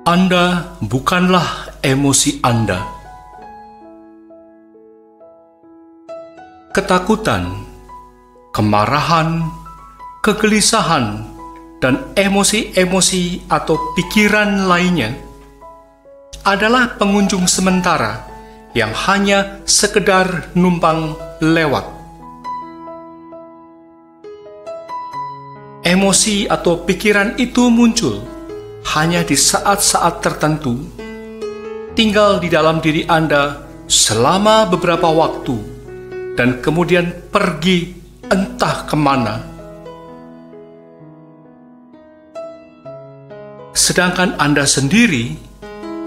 Anda bukanlah emosi Anda. Ketakutan, kemarahan, kegelisahan, dan emosi-emosi atau pikiran lainnya adalah pengunjung sementara yang hanya sekedar numpang lewat. Emosi atau pikiran itu muncul hanya di saat-saat tertentu, tinggal di dalam diri Anda selama beberapa waktu, dan kemudian pergi entah kemana. Sedangkan Anda sendiri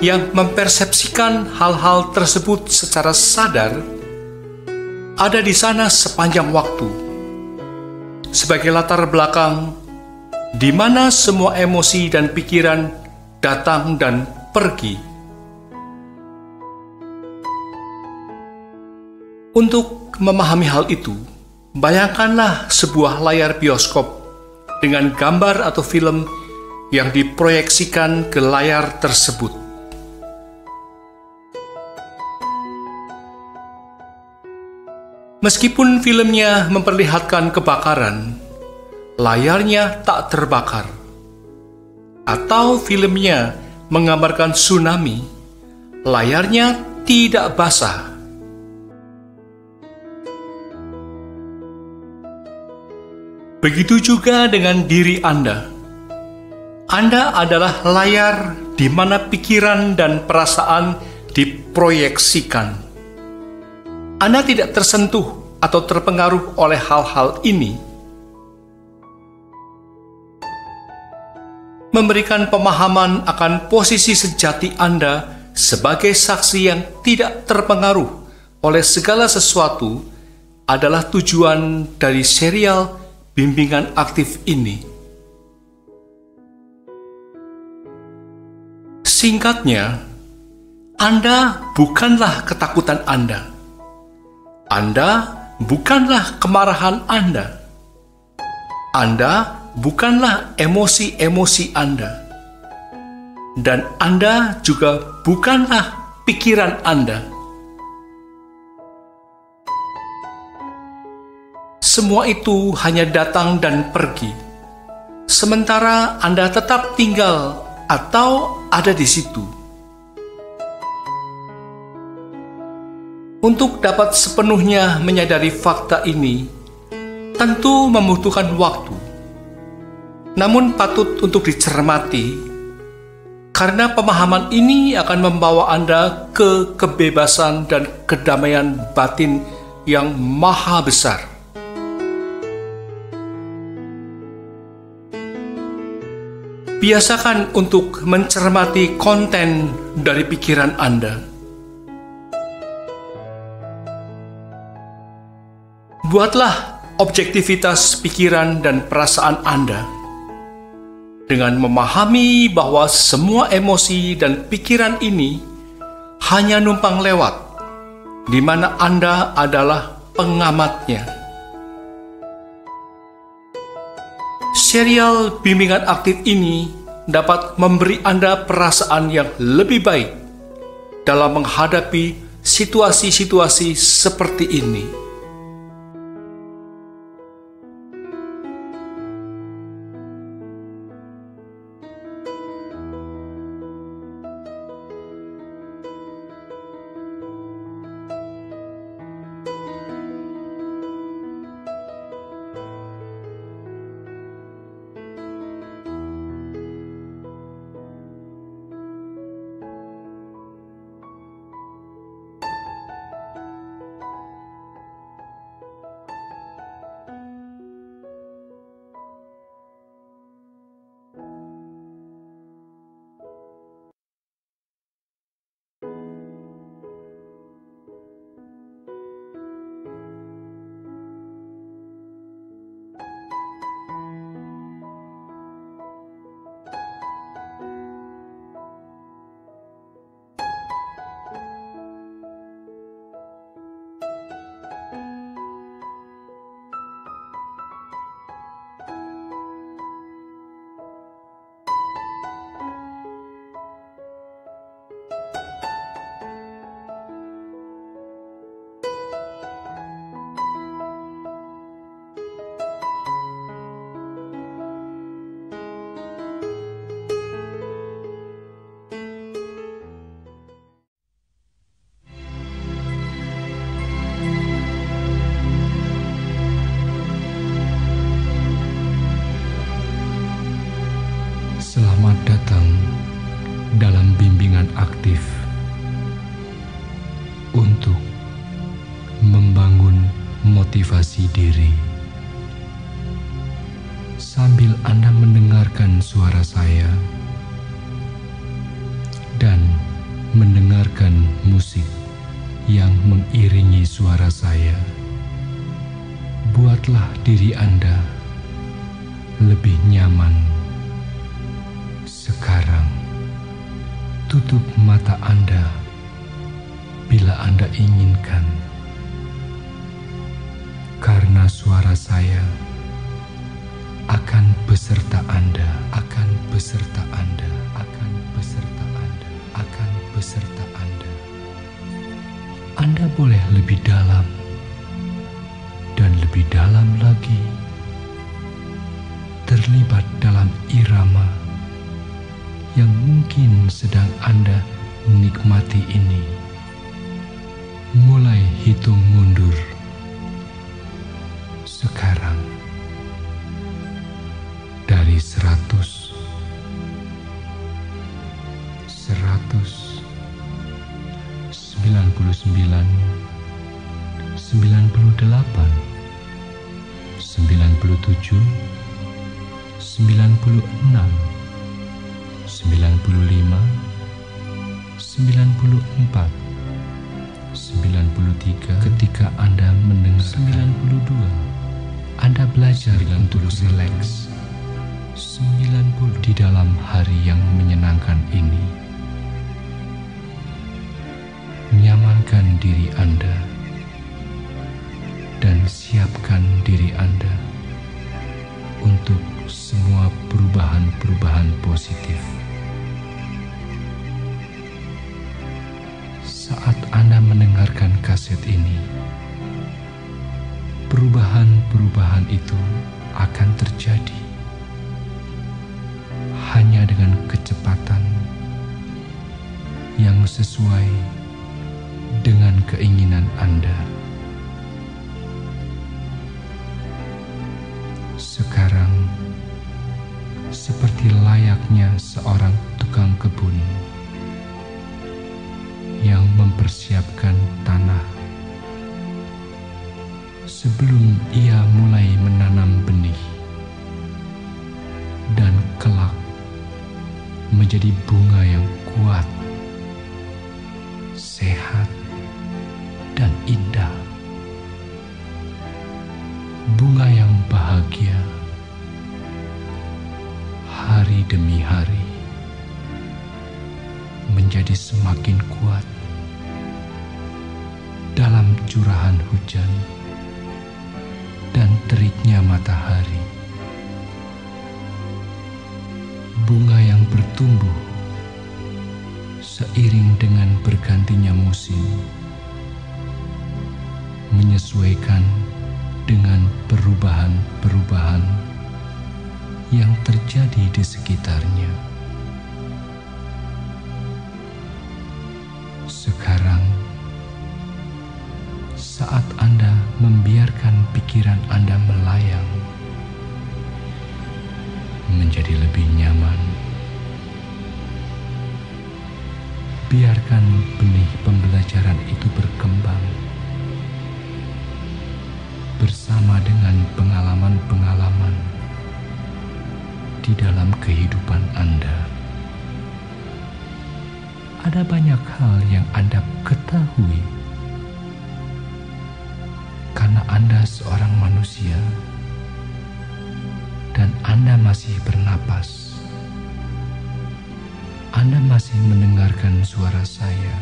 yang mempersepsikan hal-hal tersebut secara sadar ada di sana sepanjang waktu, sebagai latar belakang di mana semua emosi dan pikiran datang dan pergi. Untuk memahami hal itu, bayangkanlah sebuah layar bioskop dengan gambar atau film yang diproyeksikan ke layar tersebut. Meskipun filmnya memperlihatkan kebakaran, layarnya tak terbakar. Atau filmnya menggambarkan tsunami, layarnya tidak basah. Begitu juga dengan diri Anda. Anda adalah layar di mana pikiran dan perasaan diproyeksikan. Anda tidak tersentuh atau terpengaruh oleh hal-hal ini. Memberikan pemahaman akan posisi sejati Anda sebagai saksi yang tidak terpengaruh oleh segala sesuatu adalah tujuan dari serial bimbingan aktif ini. Singkatnya, Anda bukanlah ketakutan Anda. Anda bukanlah kemarahan Anda. Anda bukanlah emosi-emosi Anda. Dan Anda juga bukanlah pikiran Anda. Semua itu hanya datang dan pergi, sementara Anda tetap tinggal atau ada di situ. Untuk dapat sepenuhnya menyadari fakta ini, tentu membutuhkan waktu. Namun patut untuk dicermati, karena pemahaman ini akan membawa Anda ke kebebasan dan kedamaian batin yang maha besar. Biasakan untuk mencermati konten dari pikiran Anda. Buatlah objektivitas pikiran dan perasaan Anda dengan memahami bahwa semua emosi dan pikiran ini hanya numpang lewat, di mana Anda adalah pengamatnya. Serial bimbingan aktif ini dapat memberi Anda perasaan yang lebih baik dalam menghadapi situasi-situasi seperti ini. memotivasi diri. Sambil Anda mendengarkan suara saya dan mendengarkan musik yang mengiringi suara saya, buatlah diri Anda lebih nyaman. Sekarang, tutup mata Anda bila Anda inginkan, karena suara saya akan beserta Anda, akan beserta Anda, akan beserta Anda, akan beserta Anda. Anda boleh lebih dalam dan lebih dalam lagi, terlibat dalam irama yang mungkin sedang Anda nikmati ini. Mulai hitung mundur sekarang dari 100, 99, 98, 97, 96, 95, 94, 93. Ketika Anda mendengar 92, Anda belajar untuk rileks. 90 di dalam hari yang menyenangkan ini. Nyamankan diri Anda dan siapkan diri Anda untuk semua perubahan-perubahan positif. Saat Anda mendengarkan kaset ini, perubahan-perubahan itu akan terjadi hanya dengan kecepatan yang sesuai dengan keinginan Anda. Sekarang, seperti layaknya seorang tukang kebun yang mempersiapkan tanah sebelum ia mulai menanam benih dan kelak menjadi bunga yang kuat, sehat, dan indah. Bunga yang bahagia hari demi hari menjadi semakin kuat dalam curahan hujan dan teriknya matahari. Bunga yang bertumbuh seiring dengan bergantinya musim, menyesuaikan dengan perubahan-perubahan yang terjadi di sekitarnya. Sekarang, saat Anda membiarkan pikiran Anda melayang menjadi lebih nyaman, biarkan benih pembelajaran itu berkembang bersama dengan pengalaman-pengalaman di dalam kehidupan Anda. Ada banyak hal yang Anda ketahui karena Anda seorang manusia dan Anda masih bernapas. Anda masih mendengarkan suara saya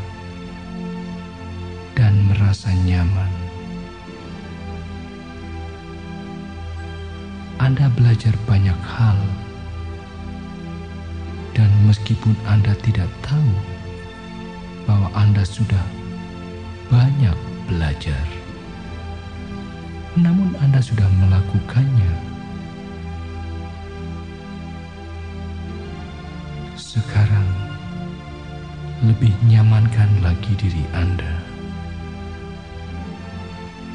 dan merasa nyaman. Anda belajar banyak hal, dan meskipun Anda tidak tahu bahwa Anda sudah banyak belajar, namun Anda sudah melakukannya. Sekarang, lebih nyamankan lagi diri Anda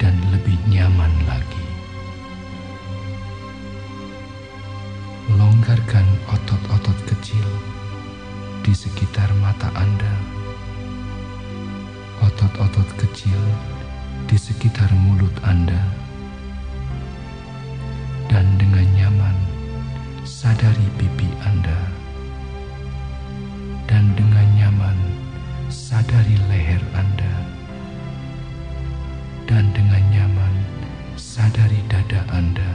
dan lebih nyaman lagi. Longgarkan otot-otot kecil di sekitar mata Anda, otot-otot kecil di sekitar mulut Anda, sadari pipi Anda, dan dengan nyaman sadari leher Anda, dan dengan nyaman sadari dada Anda,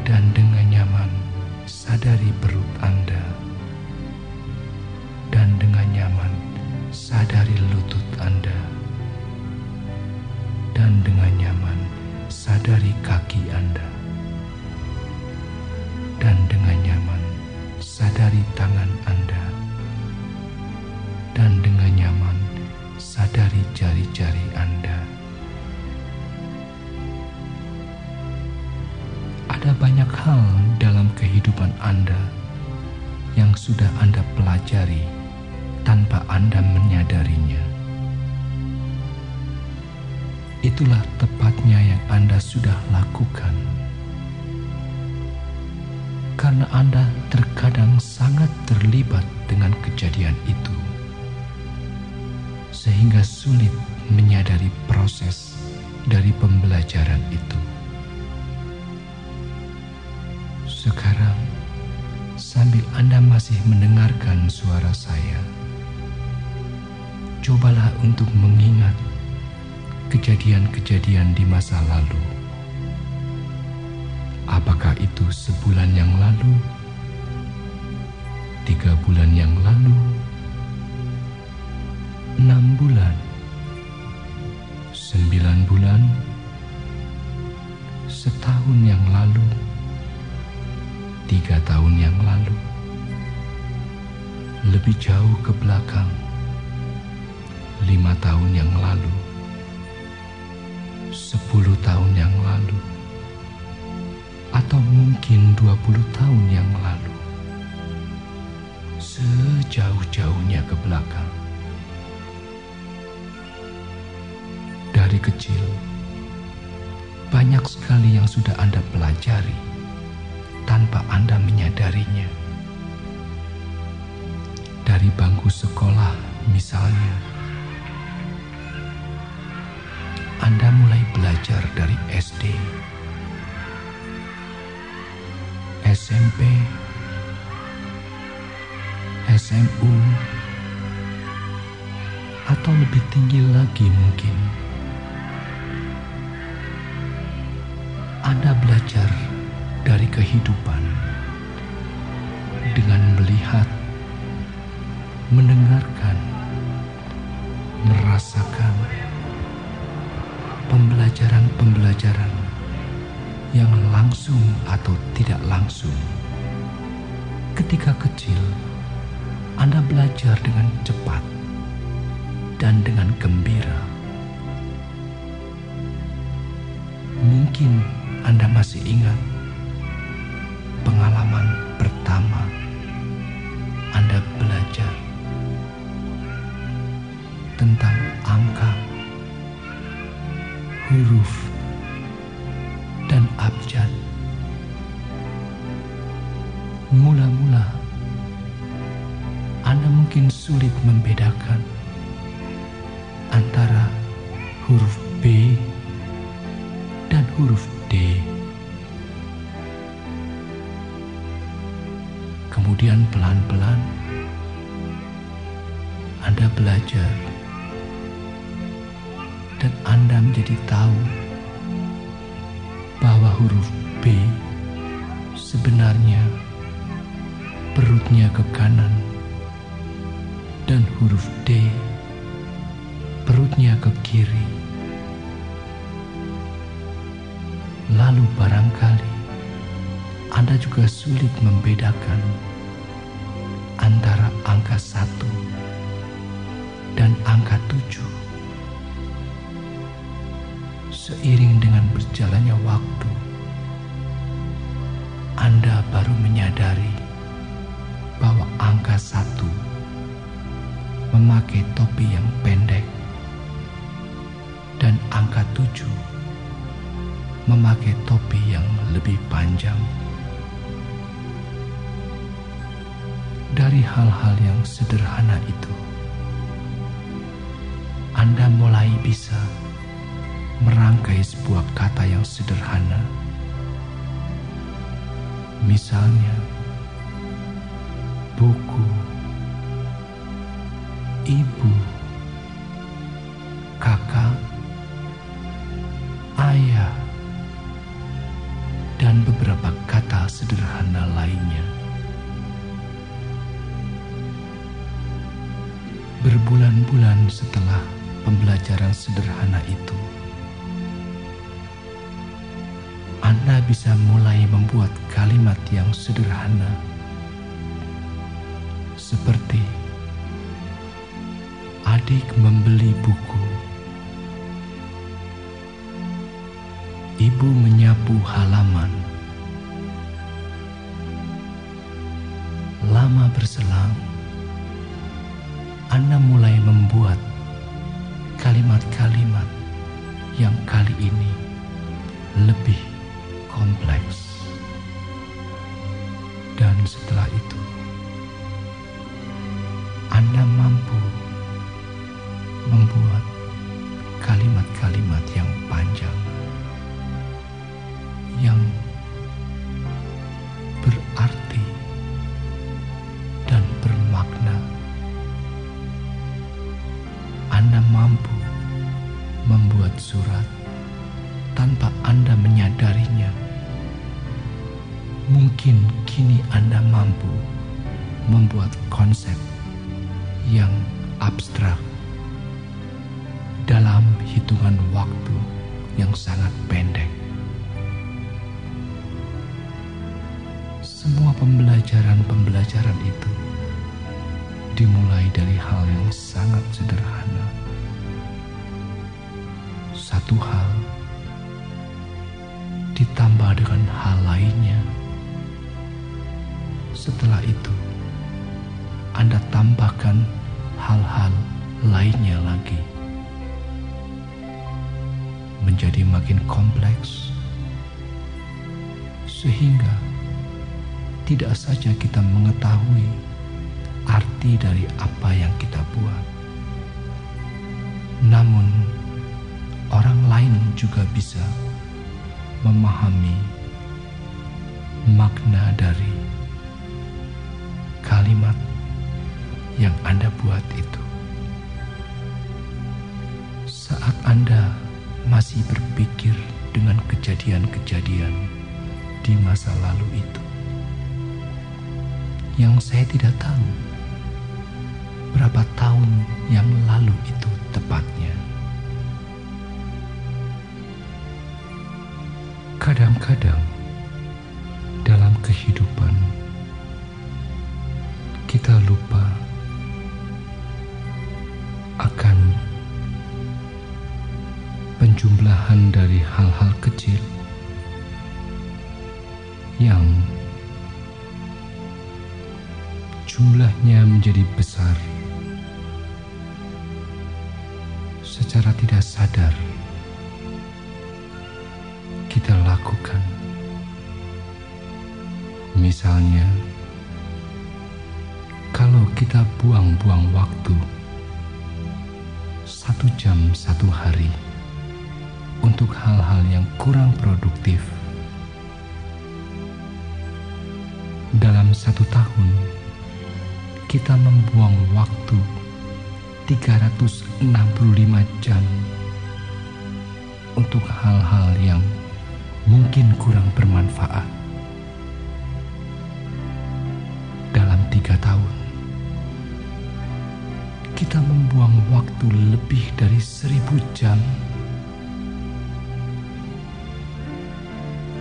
dan dengan nyaman sadari perut Anda, dan dengan nyaman sadari lutut Anda, dan dengan nyaman sadari kaki Anda, dan dengan nyaman sadari tangan Anda, dan dengan nyaman sadari jari-jari Anda. Ada banyak hal dalam kehidupan Anda yang sudah Anda pelajari tanpa Anda menyadarinya. Itulah tepatnya yang Anda sudah lakukan. Karena Anda terkadang sangat terlibat dengan kejadian itu, sehingga sulit menyadari proses dari pembelajaran itu. Sekarang, sambil Anda masih mendengarkan suara saya, cobalah untuk mengingat kejadian-kejadian di masa lalu. Apakah itu sebulan yang lalu, 3 bulan yang lalu, 6 bulan, 9 bulan, setahun yang lalu, 3 tahun yang lalu, lebih jauh ke belakang, 5 tahun yang lalu, 10 tahun yang lalu, atau mungkin 20 tahun yang lalu. Sejauh-jauhnya ke belakang. Dari kecil, banyak sekali yang sudah Anda pelajari tanpa Anda menyadarinya. Dari bangku sekolah misalnya, Anda mulai belajar dari SD, SMP, SMU, atau lebih tinggi lagi mungkin. Anda belajar dari kehidupan dengan melihat, mendengarkan, merasakan pembelajaran-pembelajaran yang langsung atau tidak langsung. Ketika kecil, Anda belajar dengan cepat dan dengan gembira. Mungkin Anda masih ingat pengalaman pertama Anda belajar tentang angka, huruf, dan abjad. Mula-mula Anda mungkin sulit membedakan antara huruf B dan huruf D. Kemudian pelan-pelan Anda belajar dan Anda menjadi tahu bahwa huruf B sebenarnya perutnya ke kanan dan huruf D perutnya ke kiri. Lalu barangkali Anda juga sulit membedakan antara angka 1 dan angka 7. Seiring dengan berjalannya waktu, Anda baru menyadari bahwa angka 1 memakai topi yang pendek dan angka 7 memakai topi yang lebih panjang. Dari hal-hal yang sederhana itu, Anda mulai bisa merangkai sebuah kata yang sederhana Misalnya, buku, ibu, kakak, ayah, dan beberapa kata sederhana lainnya. Berbulan-bulan setelah pembelajaran sederhana itu, Anda bisa mulai membuat kalimat yang sederhana seperti adik membeli buku, ibu menyapu halaman. Lama berselang, Anda mulai membuat kalimat-kalimat yang kali ini lebih kompleks. Dan setelah itu, Anda mampu membuat kalimat-kalimat yang panjang, yang berarti dan bermakna. Anda mampu membuat surat tanpa Anda menyadarinya. Mungkin kini Anda mampu membuat konsep yang abstrak dalam hitungan waktu yang sangat pendek. Semua pembelajaran itu dimulai dari hal yang sangat sederhana. Satu hal ditambah dengan hal lainnya. Setelah itu, Anda tambahkan hal-hal lainnya lagi. Menjadi makin kompleks, sehingga tidak saja kita mengetahui arti dari apa yang kita buat, namun orang lain juga bisa memahami makna dari kalimat yang Anda buat itu. Saat Anda masih berpikir dengan kejadian-kejadian di masa lalu itu, yang saya tidak tahu berapa tahun yang lalu itu tepatnya. Kadang-kadang dalam kehidupan kita lupa akan penjumlahan dari hal-hal kecil yang jumlahnya menjadi besar secara tidak sadar kita lakukan. Misalnya, kalau kita buang-buang waktu 1 jam 1 hari untuk hal-hal yang kurang produktif, dalam 1 tahun kita membuang waktu 365 jam untuk hal-hal yang mungkin kurang bermanfaat. Dalam 3 tahun, kita membuang waktu lebih dari 1000 jam.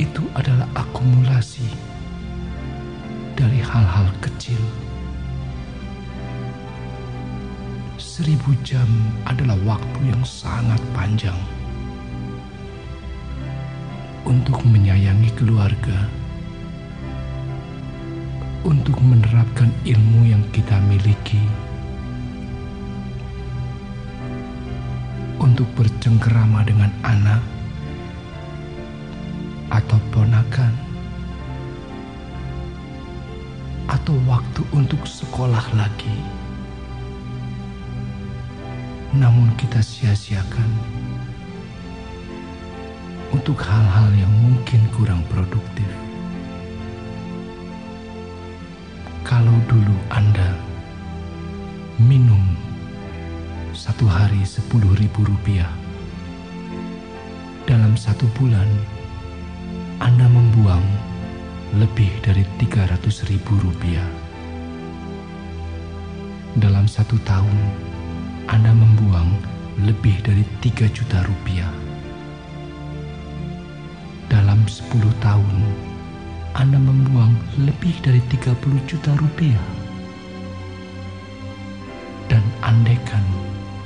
Itu adalah akumulasi dari hal-hal kecil. 1000 jam adalah waktu yang sangat panjang untuk menyayangi keluarga, untuk menerapkan ilmu yang kita miliki, untuk bercengkerama dengan anak atau ponakan, atau waktu untuk sekolah lagi. Namun kita sia-siakan untuk hal-hal yang mungkin kurang produktif. Kalau dulu Anda minum satu hari 10.000 rupiah, dalam satu bulan Anda membuang lebih dari 300.000 rupiah. Dalam satu tahun Anda membuang lebih dari 3 juta rupiah. Dalam 10 tahun Anda membuang lebih dari 30 juta rupiah. Dan andaikan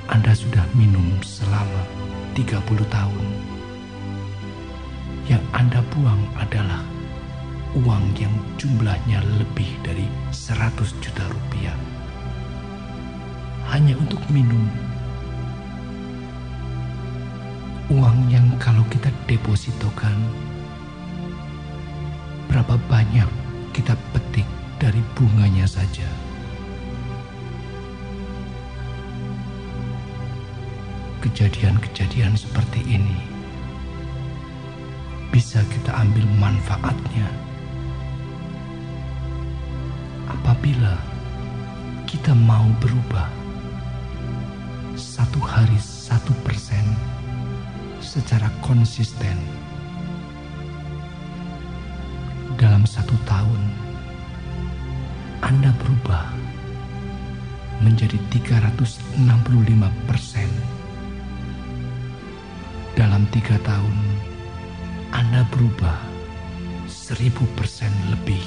Anda sudah minum selama 30 tahun, yang Anda buang adalah uang yang jumlahnya lebih dari 100 juta rupiah. Hanya untuk minum. Uang yang kalau kita depositokan, berapa banyak kita petik dari bunganya saja. Kejadian-kejadian seperti ini bisa kita ambil manfaatnya apabila kita mau berubah 1 hari 1% secara konsisten. Dalam 1 tahun Anda berubah menjadi 365%. Dalam 3 tahun Anda berubah 1000% lebih,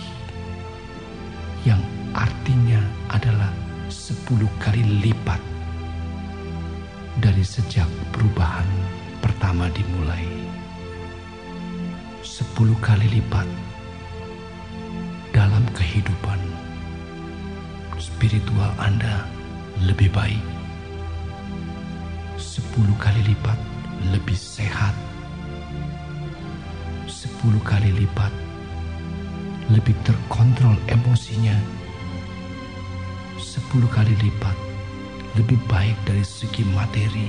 yang artinya adalah 10 kali lipat dari sejak perubahan pertama dimulai. 10 kali lipat dalam kehidupan spiritual Anda lebih baik. 10 kali lipat lebih sehat. 10 kali lipat lebih terkontrol emosinya. 10 kali lipat lebih baik dari segi materi.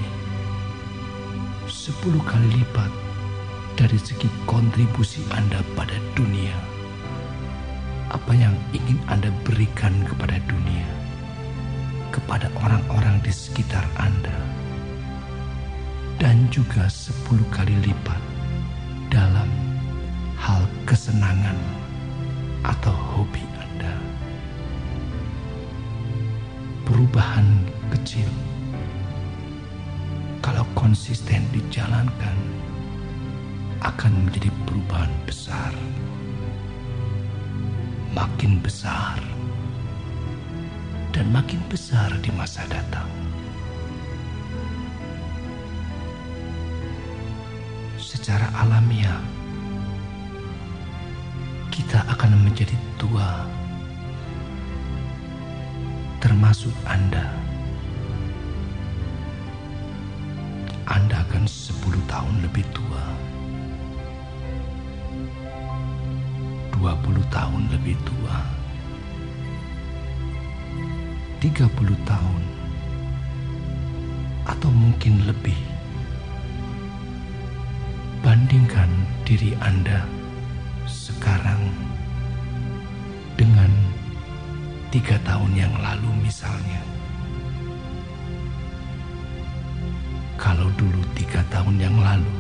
10 kali lipat dari segi kontribusi Anda pada dunia. Apa yang ingin Anda berikan kepada dunia, kepada orang-orang di sekitar Anda, dan juga 10 kali lipat dalam hal kesenangan atau hobi Anda. Perubahan kecil, kalau konsisten dijalankan, akan menjadi perubahan besar, makin besar, dan makin besar di masa datang. Secara alamiah, kita akan menjadi tua, termasuk Anda. Anda akan 10 tahun lebih tua, 20 tahun lebih tua, 30 tahun, atau mungkin lebih. Bandingkan diri Anda sekarang dengan 3 tahun yang lalu misalnya. Kalau dulu 3 tahun yang lalu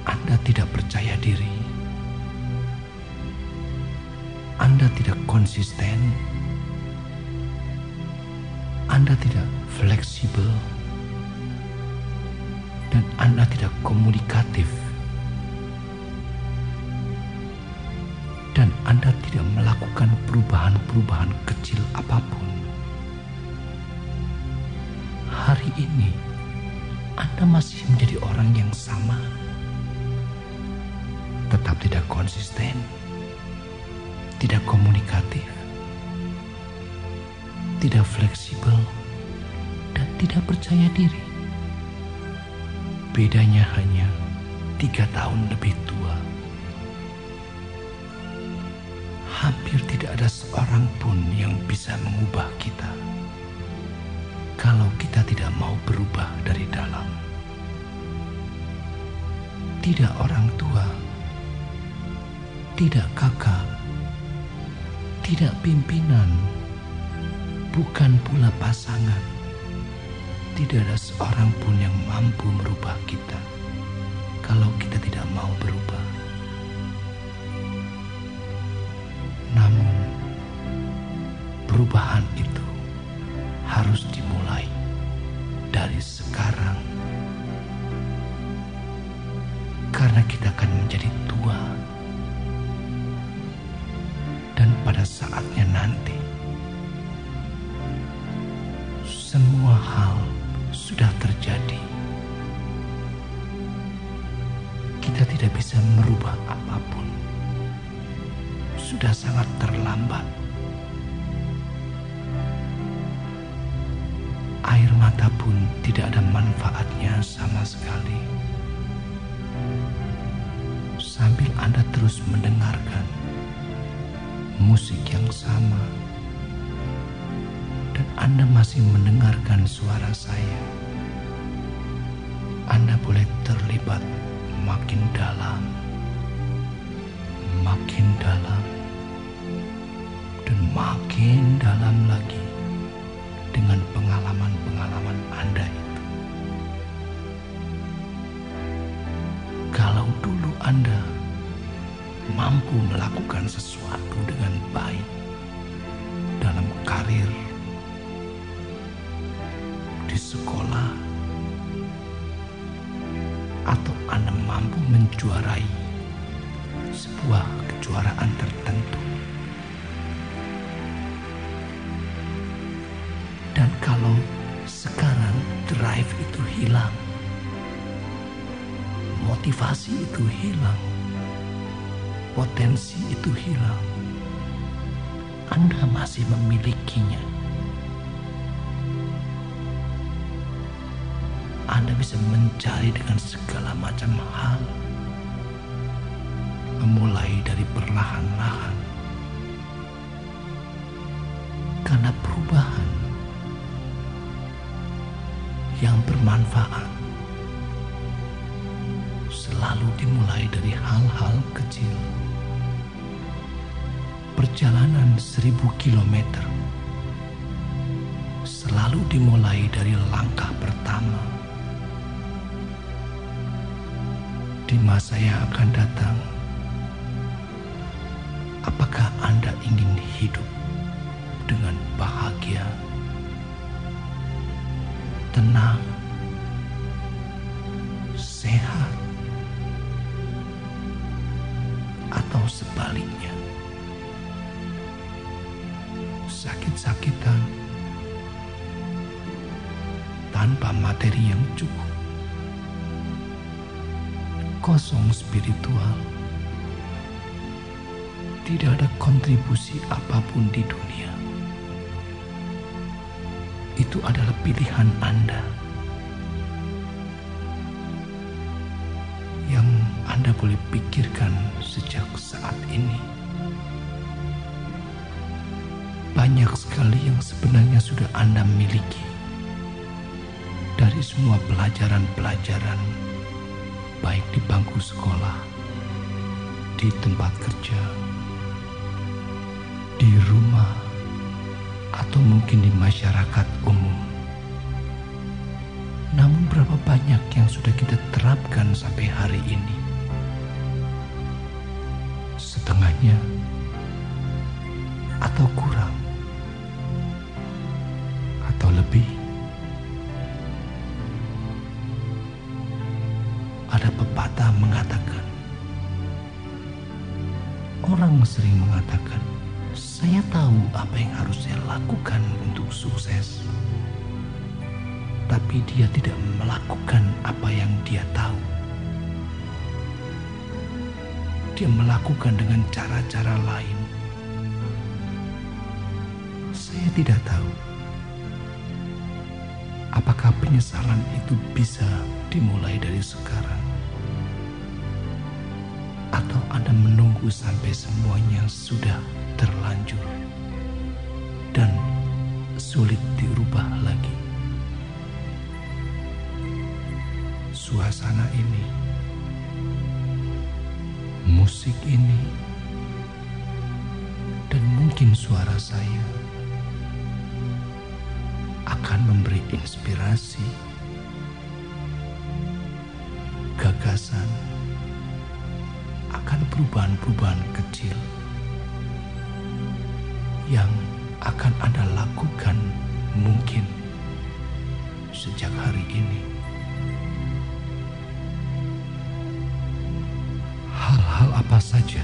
Anda tidak percaya diri, Anda tidak konsisten, Anda tidak fleksibel, dan Anda tidak komunikatif, dan Anda tidak melakukan perubahan-perubahan kecil apapun. Hari ini Anda masih menjadi orang yang sama, tetap tidak konsisten, tidak komunikatif, tidak fleksibel, dan tidak percaya diri. Bedanya hanya 3 tahun lebih tua. Hampir tidak ada seorang pun yang bisa mengubah kita kalau kita tidak mau berubah dari dalam. Tidak orang tua, tidak kakak, tidak pimpinan, bukan pula pasangan. Tidak ada seorang pun yang mampu merubah kita kalau kita tidak mau berubah. Namun, perubahan itu harus dimulai dari sekarang. Karena kita akan menjadi tua. Dan pada saatnya nanti, semua hal sudah terjadi. Kita tidak bisa merubah apapun. Sudah sangat terlambat. Air mata pun tidak ada manfaatnya sama sekali. Sambil Anda terus mendengarkan musik yang sama, dan Anda masih mendengarkan suara saya, Anda boleh terlibat makin dalam, dan makin dalam lagi dengan pengalaman-pengalaman Anda itu. Kalau dulu Anda mampu melakukan sesuatu dengan baik dalam karir, di sekolah, atau Anda mampu menjuarai sebuah kejuaraan tertentu. Dan kalau sekarang drive itu hilang, motivasi itu hilang, potensi itu hilang, Anda masih memilikinya. Anda bisa mencari dengan segala macam hal, memulai dari perlahan-lahan. Karena perubahan yang bermanfaat selalu dimulai dari hal-hal kecil. Perjalanan 1000 kilometer selalu dimulai dari langkah pertama. Di masa yang akan datang, apakah Anda ingin hidup dengan bahagia, tenang, sehat, atau sebaliknya, sakit-sakitan, tanpa materi yang cukup, kosong spiritual, tidak ada kontribusi apapun di dunia? Itu adalah pilihan Anda yang Anda boleh pikirkan sejak saat ini. Banyak sekali yang sebenarnya sudah Anda miliki dari semua pelajaran-pelajaran, baik di bangku sekolah, di tempat kerja, di rumah, atau mungkin di masyarakat umum. Namun berapa banyak yang sudah kita terapkan sampai hari ini? Setengahnya atau kurang? Atau lebih? Ada pepatah mengatakan, orang sering mengatakan, saya tahu apa yang harus saya lakukan untuk sukses. Tapi dia tidak melakukan apa yang dia tahu. Dia melakukan dengan cara-cara lain. Saya tidak tahu apakah penyesalan itu bisa dimulai dari sekarang, atau Anda menunggu sampai semuanya sudah terlanjur dan sulit dirubah lagi. Suasana ini, musik ini, Dan mungkin suara saya akan memberi inspirasi, gagasan akan perubahan-perubahan kecil yang akan Anda lakukan mungkin sejak hari ini. Hal-hal apa saja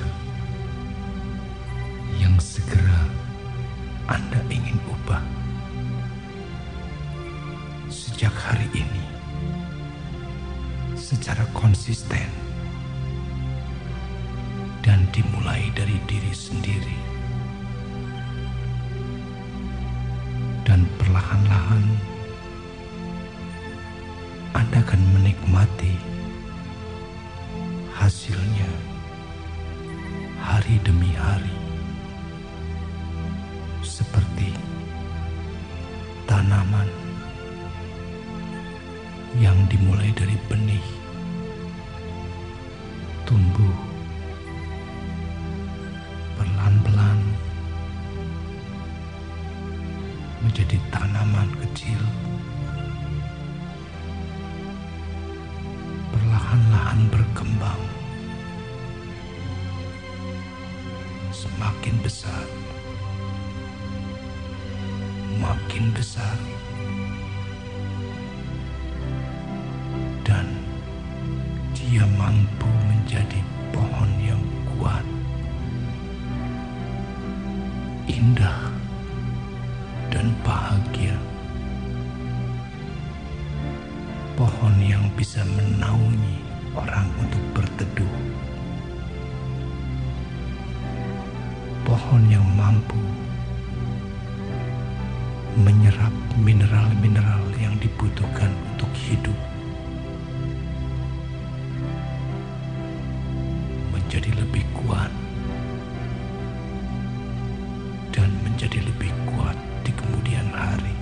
yang segera Anda ingin ubah sejak hari ini secara konsisten dan dimulai dari diri sendiri, dan perlahan-lahan Anda akan menikmati hasilnya hari demi hari, seperti tanaman yang dimulai dari benih, tumbuh perlahan-lahan menjadi tanaman kecil, perlahan-lahan berkembang, semakin besar, makin besar, dan dia mampu menjadi pohon yang kuat, indah, dan bahagia. Pohon yang bisa menaungi orang untuk berteduh. Pohon yang mampu menyerap mineral-mineral yang dibutuhkan untuk hidup, menjadi lebih kuat dan menjadi lebih kuat di kemudian hari.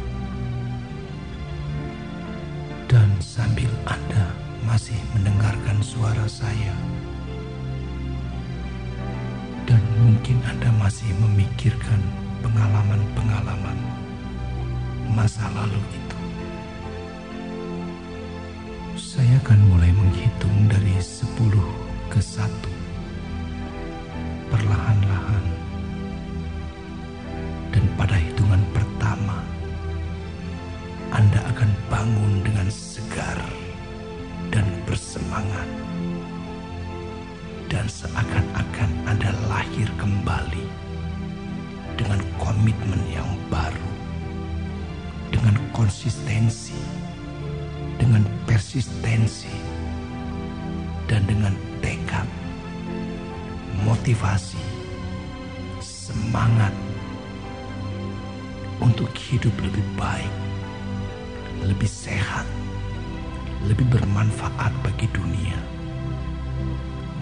Dan sambil Anda masih mendengarkan suara saya, dan mungkin Anda masih memikirkan pengalaman-pengalaman masa lalu itu, saya akan mulai menghitung dari 10 ke 1. Perlahan-lahan. Dan pada hitungan pertama, Anda akan bangun dengan segar dan bersemangat, dan seakan-akan Anda lahir kembali dengan komitmen yang baru, dengan konsistensi, dengan persistensi, dan dengan tekad, motivasi, semangat untuk hidup lebih baik, lebih sehat, lebih bermanfaat bagi dunia,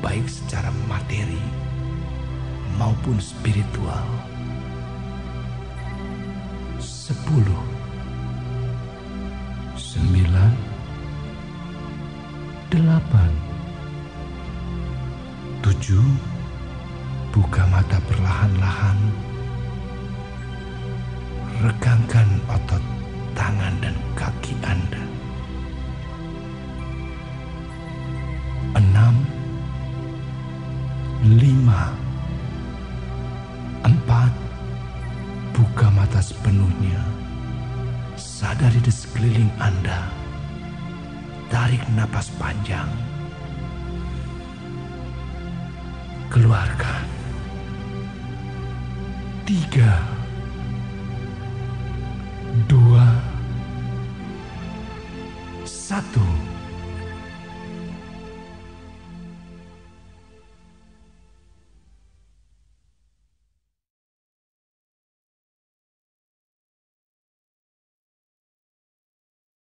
baik secara materi maupun spiritual. 10, 9, 8, 7, buka mata perlahan-lahan, regangkan otot tangan dan kaki Anda. 6, 5, 4, buka mata sepenuhnya, sadari di sekeliling Anda, tarik napas panjang, keluarkan. 3, 2, 1.